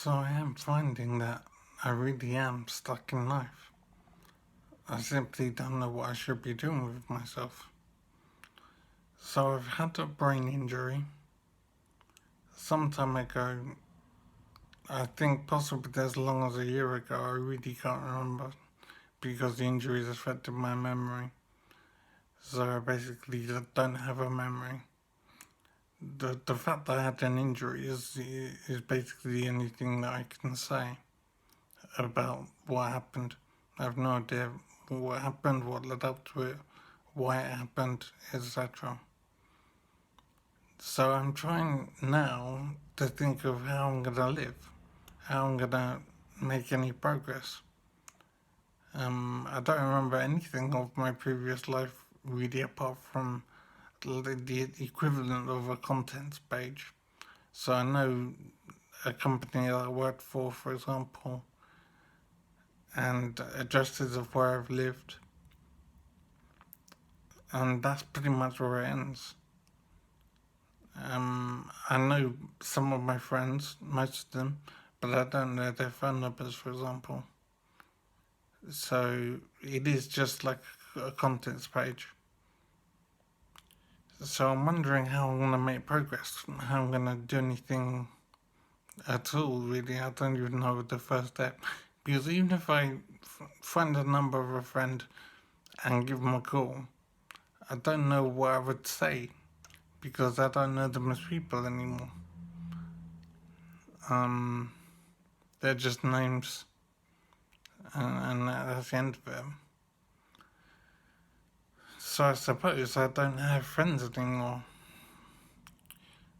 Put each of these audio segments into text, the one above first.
So I am finding that I really am stuck in life. I simply don't know what I should be doing with myself. So I've had a brain injury some time ago. I think possibly as long as a year ago. I really can't remember because the injury has affected my memory. So I basically don't have a memory. The fact that I had an injury is basically the only thing that I can say about what happened. I have no idea what happened, what led up to it, why it happened, etc. So I'm trying now to think of how I'm gonna live, how I'm gonna make any progress. I don't remember anything of my previous life really apart from the equivalent of a contents page. So I know a company that I worked for example, and addresses of where I've lived, and that's pretty much where it ends. I know some of my friends, most of them, but I don't know their phone numbers, for example. So it is just like a contents page. So I'm wondering how I'm going to make progress, how I'm going to do anything at all, really. I don't even know the first step. Because even if I find a number of a friend and give them a call, I don't know what I would say because I don't know them as people anymore. Um, they're just names, and that's the end of it. So I suppose I don't have friends anymore.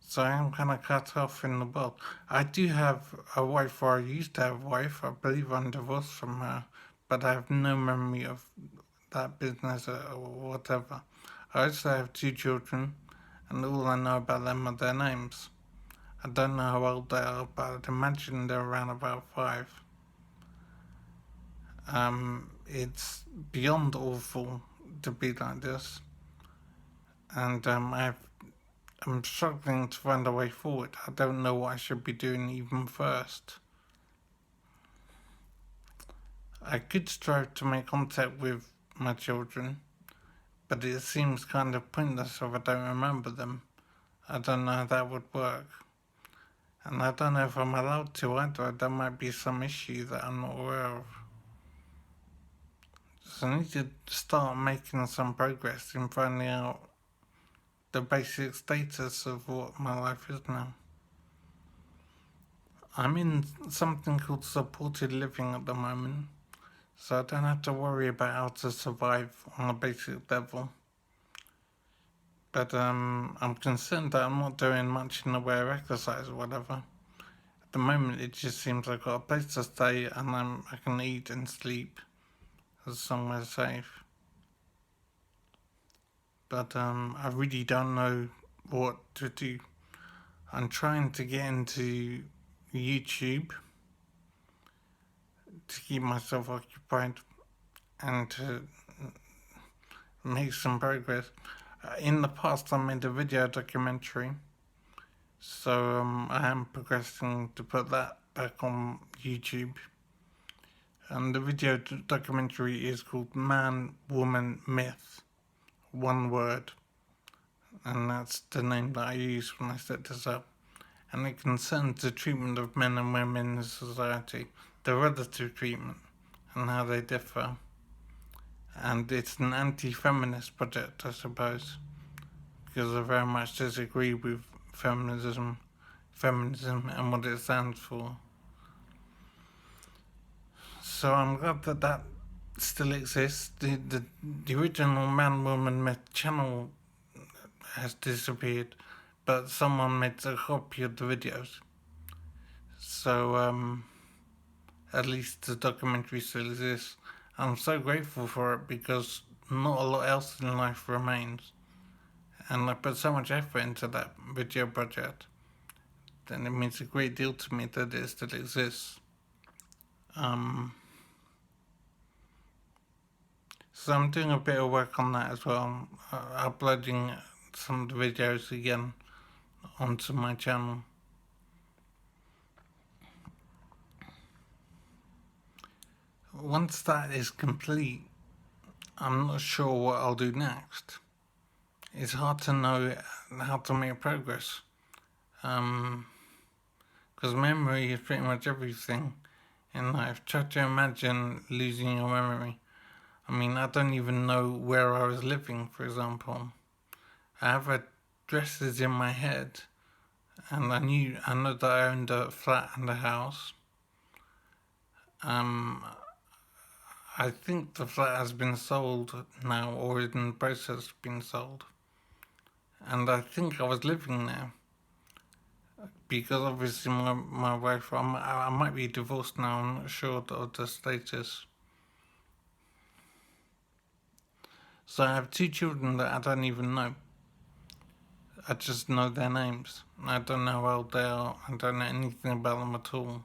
So I am kind of cut off in the world. I do have a wife, or I used to have a wife. I believe I'm divorced from her, but I have no memory of that business or whatever. I also have two children, and all I know about them are their names. I don't know how old they are, but I'd imagine they're around about 5. It's beyond awful to be like this, and I'm struggling to find a way forward. I don't know what I should be doing even first. I could strive to make contact with my children, but it seems kind of pointless if I don't remember them. I don't know how that would work. And I don't know if I'm allowed to either. There might be some issue that I'm not aware of. So I need to start making some progress in finding out the basic status of what my life is now. I'm in something called supported living at the moment, so I don't have to worry about how to survive on a basic level. But I'm concerned that I'm not doing much in the way of exercise or whatever. At the moment, it just seems I've got a place to stay and I can eat and sleep. There's somewhere safe. But I really don't know what to do. I'm trying to get into YouTube to keep myself occupied and to make some progress. In the past, I made a video documentary, so I am progressing to put that back on YouTube. And the video documentary is called Man, Woman, Myth, one word, and that's the name that I used when I set this up. And it concerns the treatment of men and women in society, the relative treatment, and how they differ. And it's an anti-feminist project, I suppose, because I very much disagree with feminism and what it stands for. So I'm glad that that still exists. The original Man Woman Myth channel has disappeared, but someone made a copy of the videos. So at least the documentary still exists. I'm so grateful for it because not a lot else in life remains. And I put so much effort into that video project, then it means a great deal to me that it still exists. Um, so I'm doing a bit of work on that as well, uploading some of the videos again onto my channel. once that is complete, I'm not sure what I'll do next. It's hard to know how to make progress. Because memory is pretty much everything in life. Try to imagine losing your memory. I mean, I don't even know where I was living, for example. I have addresses in my head, and I know that I owned a flat and a house. Um, I think the flat has been sold now, or is in the process of being sold. And I think I was living there because obviously my wife, I might be divorced now. I'm not sure of the status. So I have two children that I don't even know. I just know their names. I don't know how old they are. I don't know anything about them at all.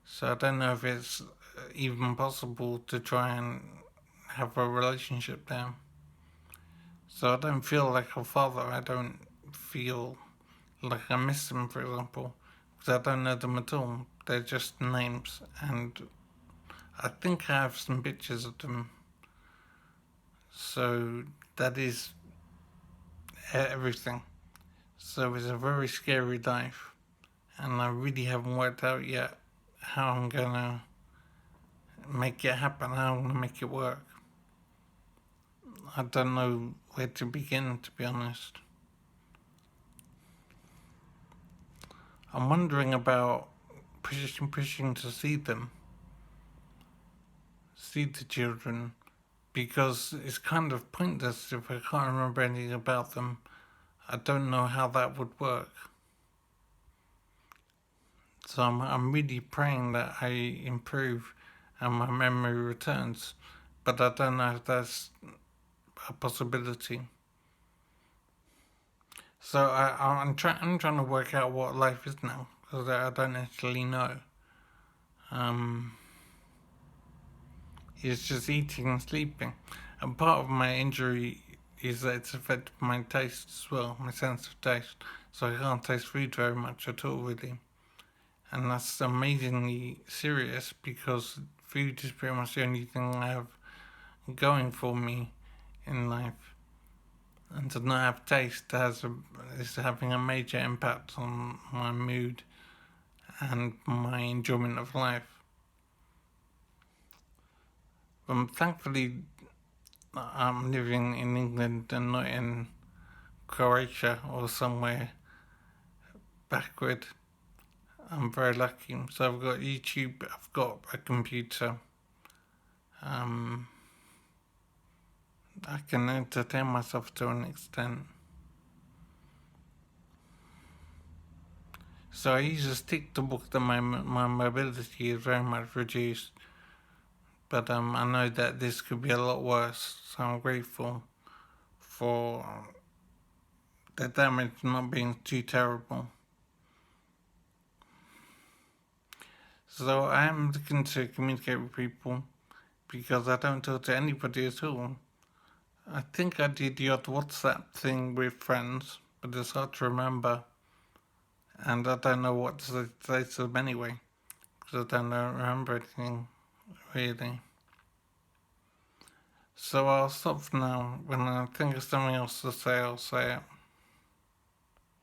So I don't know if it's even possible to try and have a relationship there. So I don't feel like a father. I don't feel like I miss them, for example, because I don't know them at all. They're just names, and I think I have some pictures of them. So that is everything. So it's a very scary life, and I really haven't worked out yet how I'm gonna make it happen, how I'm gonna make it work. I don't know where to begin, to be honest. I'm wondering about pushing to see the children, because it's kind of pointless if I can't remember anything about them. I don't know how that would work. So I'm really praying that I improve and my memory returns, but I don't know if that's a possibility. So I'm trying to work out what life is now, because I don't actually know. Um, it's just eating and sleeping. And part of my injury is that it's affected my taste as well, my sense of taste. So I can't taste food very much at all, really. And that's amazingly serious because food is pretty much the only thing I have going for me in life. And to not have taste is having a major impact on my mood and my enjoyment of life. Thankfully, I'm living in England and not in Croatia or somewhere backward. I'm very lucky. So I've got YouTube, I've got a computer. Um, I can entertain myself to an extent. So I use a stick to book at the moment. My mobility is very much reduced. But I know that this could be a lot worse. So I'm grateful for the damage not being too terrible. So I am looking to communicate with people because I don't talk to anybody at all. I think I did the odd WhatsApp thing with friends, but it's hard to remember. And I don't know what to say to them anyway, because I don't remember anything really. So I'll stop for now. When I think of something else to say, I'll say it.